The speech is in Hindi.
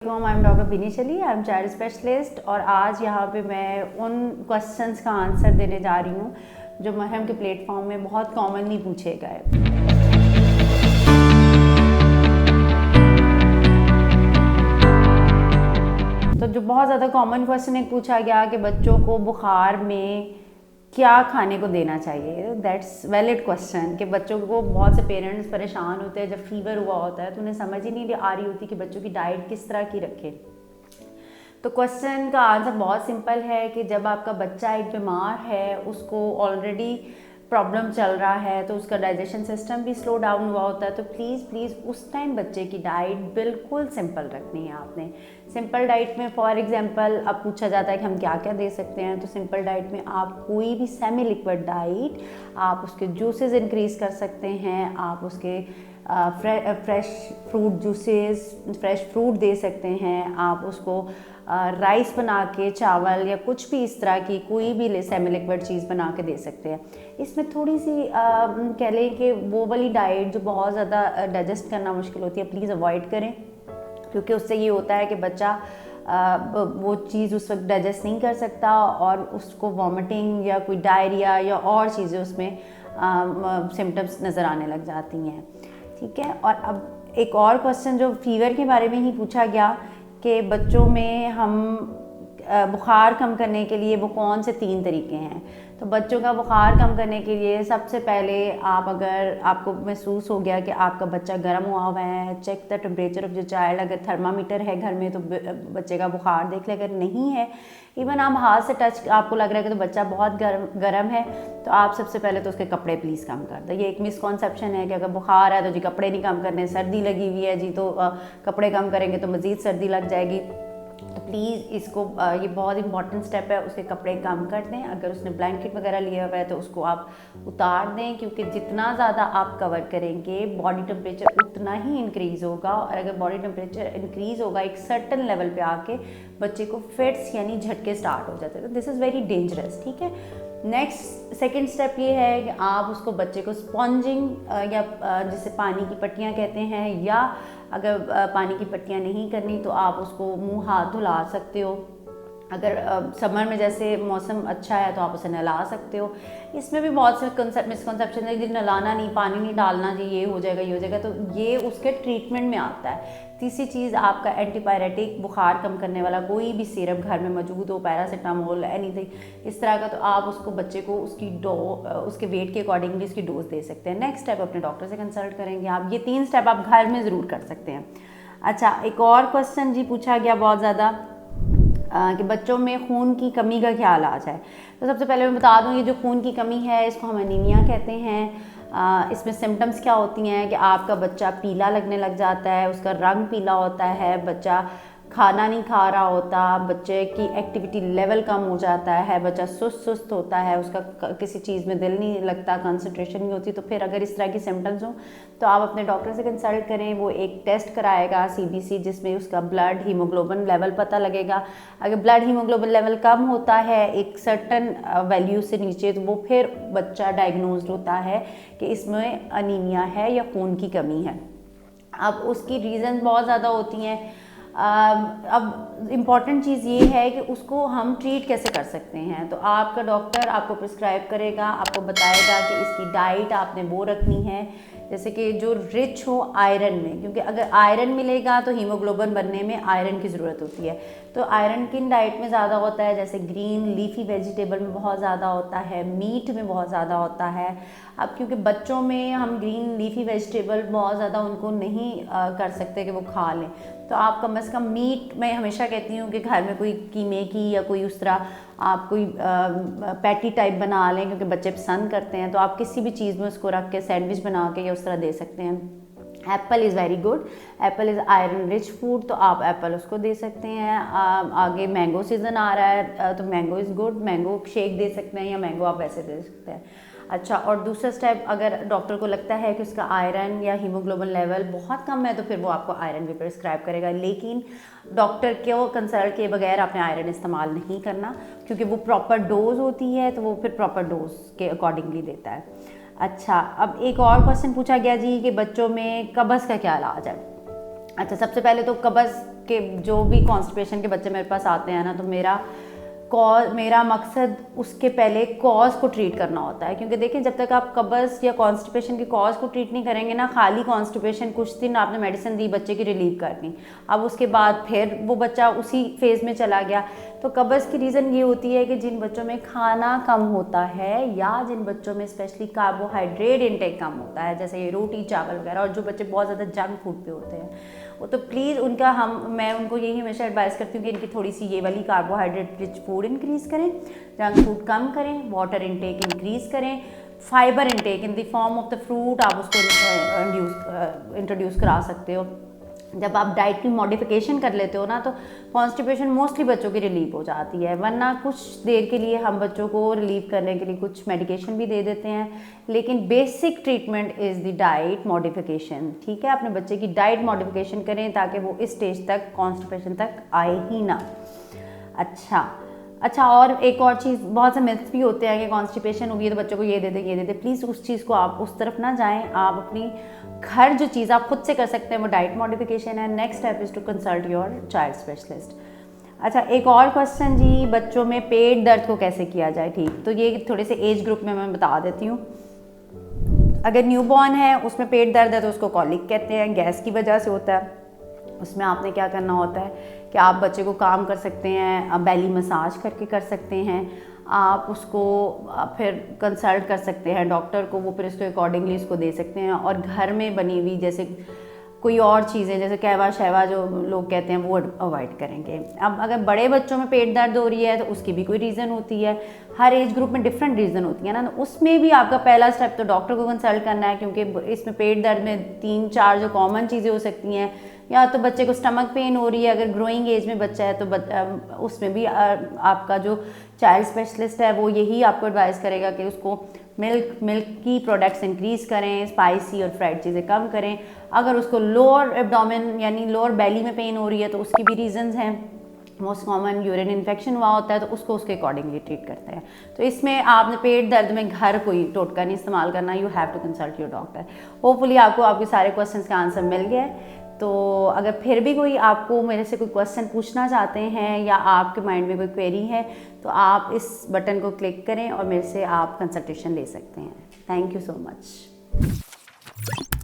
I am doctor Binish Ali, I am child specialist. और आज यहाँ पे मैं उन क्वेश्चंस का आंसर देने जा रही हूँ जो मरहम के प्लेटफॉर्म में बहुत कॉमनली पूछे गए। तो जो बहुत ज़्यादा कॉमन क्वेश्चन एक पूछा गया कि बच्चों को बुखार में क्या खाने को देना चाहिए। दैट्स वैलिड क्वेश्चन कि बच्चों को बहुत से पेरेंट्स परेशान होते हैं जब फीवर हुआ होता है तो उन्हें समझ ही नहीं आ रही होती कि बच्चों की डाइट किस तरह की रखें। तो क्वेश्चन का आंसर बहुत सिंपल है कि जब आपका बच्चा एक बीमार है, उसको ऑलरेडी प्रॉब्लम चल रहा है, तो उसका डाइजेशन सिस्टम भी स्लो डाउन हुआ होता है, तो प्लीज़ उस टाइम बच्चे की डाइट बिल्कुल सिंपल रखनी है आपने। सिंपल डाइट में फॉर एग्जांपल अब पूछा जाता है कि हम क्या क्या दे सकते हैं, तो सिंपल डाइट में आप कोई भी सेमी लिक्विड डाइट, आप उसके जूसेस इंक्रीज़ कर सकते हैं, आप उसके fresh fruit juices, fresh fruit दे सकते हैं, आप उसको राइस बना के, चावल या कुछ भी इस तरह की कोई भी सेमी लिक्विड चीज़ बना के दे सकते हैं। इसमें थोड़ी सी कह लें कि वो वाली डाइट जो बहुत ज़्यादा डाइजेस्ट करना मुश्किल होती है, प्लीज़ अवॉइड करें, क्योंकि उससे ये होता है कि बच्चा वो चीज़ उस वक्त डाइजेस्ट नहीं कर सकता और उसको वॉमिटिंग या कोई डायरिया या और चीज़ें उसमें सिम्टम्स नज़र आने लग जाती हैं। ठीक है। और अब एक और क्वेश्चन जो फीवर के बारे में ही पूछा गया कि बच्चों में हम बुखार कम करने के लिए वो कौन से 3 तरीके हैं। तो बच्चों का बुखार कम करने के लिए सबसे पहले अगर आपको महसूस हो गया कि आपका बच्चा गर्म हुआ हुआ है, check the temperature of the child. अगर थर्मामीटर है घर में तो बच्चे का बुखार देख ले, अगर नहीं है, इवन आप हाथ से टच आपको लग रहा है कि तो बच्चा बहुत गर्म है, तो आप सबसे पहले तो उसके कपड़े प्लीज़ कम कर दो। ये एक मिसकॉन्सेप्शन है कि अगर बुखार है तो जी कपड़े नहीं कम करने, सर्दी लगी हुई है जी तो कपड़े कम करेंगे तो मज़ीद सर्दी लग जाएगी। तो प्लीज़ इसको ये बहुत इंपॉर्टेंट स्टेप है, उसके कपड़े कम कर दें। अगर उसने ब्लैंकेट वगैरह लिया हुआ है तो उसको आप उतार दें, क्योंकि जितना ज़्यादा आप कवर करेंगे बॉडी टेम्परेचर उतना ही इंक्रीज़ होगा। और अगर बॉडी टेम्परेचर इंक्रीज़ होगा एक सर्टन लेवल पे आके बच्चे को फिट्स यानी झटके स्टार्ट हो जाते हैं, तो दिस इज़ वेरी डेंजरस। ठीक है। नेक्स्ट सेकेंड स्टेप ये है कि आप उसको बच्चे को स्पॉन्जिंग या जिसे पानी की पट्टियाँ कहते हैं, या अगर पानी की पट्टियाँ नहीं करनी तो आप उसको मुंह हाथ धुला सकते हो। अगर समर में जैसे मौसम अच्छा है तो आप उसे नहला सकते हो। इसमें भी बहुत से मिसकंसेप्शन है कि नहलाना नहीं, पानी नहीं डालना जी, ये हो जाएगा, तो ये उसके ट्रीटमेंट में आता है। तीसरी चीज़, आपका एंटीपायरेटिक बुखार कम करने वाला कोई भी सिरप घर में मौजूद हो, पैरासीटामोल, एनीथिंग इस तरह का, तो आप उसको बच्चे को उसके वेट के अकॉर्डिंगली उसकी डोज दे सकते हैं। नेक्स्ट स्टेप अपने डॉक्टर से कंसल्ट करेंगे आप। ये 3 स्टेप आप घर में ज़रूर कर सकते हैं। अच्छा, एक और क्वेश्चन जी पूछा गया बहुत ज़्यादा कि बच्चों में खून की कमी का क्या इलाज है। तो सबसे पहले मैं बता दूं, ये जो खून की कमी है इसको हम एनीमिया कहते हैं। इसमें सिम्टम्स क्या होती हैं कि आपका बच्चा पीला लगने लग जाता है, उसका रंग पीला होता है, बच्चा खाना नहीं खा रहा होता, बच्चे की एक्टिविटी लेवल कम हो जाता है, बच्चा सुस्त होता है, उसका किसी चीज़ में दिल नहीं लगता, कंसंट्रेशन नहीं होती। तो फिर अगर इस तरह की सिम्टम्स हों तो आप अपने डॉक्टर से कंसल्ट करें। वो एक टेस्ट कराएगा CBC, जिसमें उसका ब्लड हीमोग्लोबिन लेवल पता लगेगा। अगर ब्लड हीमोग्लोबिन लेवल कम होता है एक सर्टन वैल्यू से नीचे, तो वो फिर बच्चा डायग्नोज्ड होता है कि इसमें अनीमिया है या खून की कमी है। अब उसकी रीज़न बहुत ज़्यादा होती हैं। अब इम्पॉर्टेंट चीज़ ये है कि उसको हम ट्रीट कैसे कर सकते हैं। तो आपका डॉक्टर आपको प्रिस्क्राइब करेगा, आपको बताएगा कि इसकी डाइट आपने वो रखनी है जैसे कि जो रिच हो आयरन में, क्योंकि अगर आयरन मिलेगा तो हीमोग्लोबिन बनने में आयरन की ज़रूरत होती है। तो आयरन किन डाइट में ज़्यादा होता है, जैसे ग्रीन लीफी वेजिटेबल में बहुत ज़्यादा होता है, मीट में बहुत ज़्यादा होता है। अब क्योंकि बच्चों में हम ग्रीन लीफी वेजिटेबल बहुत ज़्यादा उनको नहीं कर सकते कि वो खा लें, तो आप कम से कम मीट, मैं हमेशा कहती हूँ कि घर में कोई कीमे की या कोई उस तरह आप कोई पैटी टाइप बना लें, क्योंकि बच्चे पसंद करते हैं। तो आप किसी भी चीज़ में उसको रख के सैंडविच बना के या उस तरह दे सकते हैं। Apple is very good, Apple is iron rich food, तो आप एप्पल उसको दे सकते हैं। आगे मैंगो सीज़न आ रहा है तो mango is good, mango shake दे सकते हैं या मैंगो आप वैसे दे सकते हैं। अच्छा, और दूसरा स्टेप, अगर डॉक्टर को लगता है कि उसका आयरन या हीमोग्लोबिन लेवल बहुत कम है तो फिर वो आपको आयरन भी प्रिस्क्राइब करेगा, लेकिन डॉक्टर को कंसल्ट किए बगैर आपने आयरन इस्तेमाल नहीं करना, क्योंकि वो प्रॉपर डोज होती है, तो वो फिर प्रॉपर डोज के अकॉर्डिंगली देता है। अच्छा, अब एक और क्वेश्चन पूछा गया जी कि बच्चों में कब्ज़ का क्या इलाज है। अच्छा, सबसे पहले तो कब्ज़ के जो भी कॉन्स्टिपेशन के बच्चे मेरे पास आते हैं ना, तो मेरा मकसद उसके पहले कॉज को ट्रीट करना होता है, क्योंकि देखिए जब तक आप कब्ज़ या कॉन्स्टिपेशन की कॉज को ट्रीट नहीं करेंगे ना, खाली कॉन्स्टिपेशन कुछ दिन आपने मेडिसिन दी बच्चे की रिलीव करनी, अब उसके बाद फिर वो बच्चा उसी फेज़ में चला गया। तो कब्ज़ की रीज़न ये होती है कि जिन बच्चों में खाना कम होता है या जिन बच्चों में स्पेशली कार्बोहाइड्रेट इंटेक कम होता है, जैसे ये रोटी चावल वगैरह, और जो बच्चे बहुत ज़्यादा जंक फूड पे होते हैं, वो तो प्लीज़ मैं उनको यही हमेशा एडवाइस करती हूँ कि इनकी थोड़ी सी ये वाली कार्बोहाइड्रेट रिच फूड इंक्रीज़ करें, जंक फूड कम करें, वाटर इंटेक इंक्रीज़ करें, fibre intake in the form of the fruit आप उसको इंट्रोड्यूस करा सकते हो। जब आप डाइट की मॉडिफिकेशन कर लेते हो ना, तो कॉन्स्टिपेशन मोस्टली बच्चों की रिलीव हो जाती है। वरना कुछ देर के लिए हम बच्चों को रिलीव करने के लिए कुछ मेडिकेशन भी दे देते हैं, लेकिन basic treatment is the diet modification. ठीक है, अपने बच्चे की डाइट मॉडिफिकेशन करें ताकि वो इस स्टेज तक कॉन्स्टिपेशन तक आए ही ना। अच्छा, और एक और चीज़, बहुत से मिथ्स भी होते हैं कि कॉन्स्टिपेशन होगी तो बच्चों को ये दे दे। प्लीज़ उस चीज़ को आप उस तरफ ना जाएं। आप अपनी घर जो चीज़ आप खुद से कर सकते हैं वो डाइट मॉडिफिकेशन है। Next step is to consult your child specialist. अच्छा, एक और क्वेश्चन जी, बच्चों में पेट दर्द को कैसे किया जाए ठीक? तो ये थोड़े से एज ग्रुप में मैं बता देती हूँ। अगर न्यूबॉर्न है उसमें पेट दर्द है तो उसको कॉलिक कहते हैं, गैस की वजह से होता है। उसमें आपने क्या करना होता है कि आप बच्चे को काम कर सकते हैं, बेली मसाज करके कर सकते हैं, आप उसको फिर कंसल्ट कर सकते हैं डॉक्टर को, वो फिर उसके अकॉर्डिंगली उसको दे सकते हैं। और घर में बनी हुई जैसे कोई और चीज़ें जैसे कहवा शहवा जो लोग कहते हैं वो अवॉइड करेंगे। अब अगर बड़े बच्चों में पेट दर्द हो रही है तो उसकी भी कोई रीज़न होती है, हर एज ग्रुप में डिफरेंट रीज़न होती है ना, तो उसमें भी आपका पहला स्टेप तो डॉक्टर को कंसल्ट करना है, क्योंकि इसमें पेट दर्द में 3-4 जो कॉमन चीज़ें हो सकती हैं। या तो बच्चे को स्टमक पेन हो रही है, अगर ग्रोइंग एज में बच्चा है तो उसमें भी आपका जो चाइल्ड स्पेशलिस्ट है वो यही आपको एडवाइस करेगा कि उसको मिल्क की प्रोडक्ट्स इंक्रीज़ करें, स्पाइसी और फ्राइड चीज़ें कम करें। अगर उसको लोअर एब्डोमेन यानी लोअर बेली में पेन हो रही है तो उसकी भी रीजंस हैं। मोस्ट कॉमन यूरिन इन्फेक्शन हुआ होता है तो उसको उसके अकॉर्डिंगली ट्रीट करते हैं। तो इसमें आपने पेट दर्द में घर कोई टोटका नहीं इस्तेमाल करना, you have to consult your doctor. Hopefully आपको आपके सारे क्वेश्चंस का आंसर मिल गया है। तो अगर फिर भी कोई आपको मेरे से कोई क्वेश्चन पूछना चाहते हैं या आपके माइंड में कोई क्वेरी है तो आप इस बटन को क्लिक करें और मेरे से आप कंसल्टेशन ले सकते हैं। Thank you so much.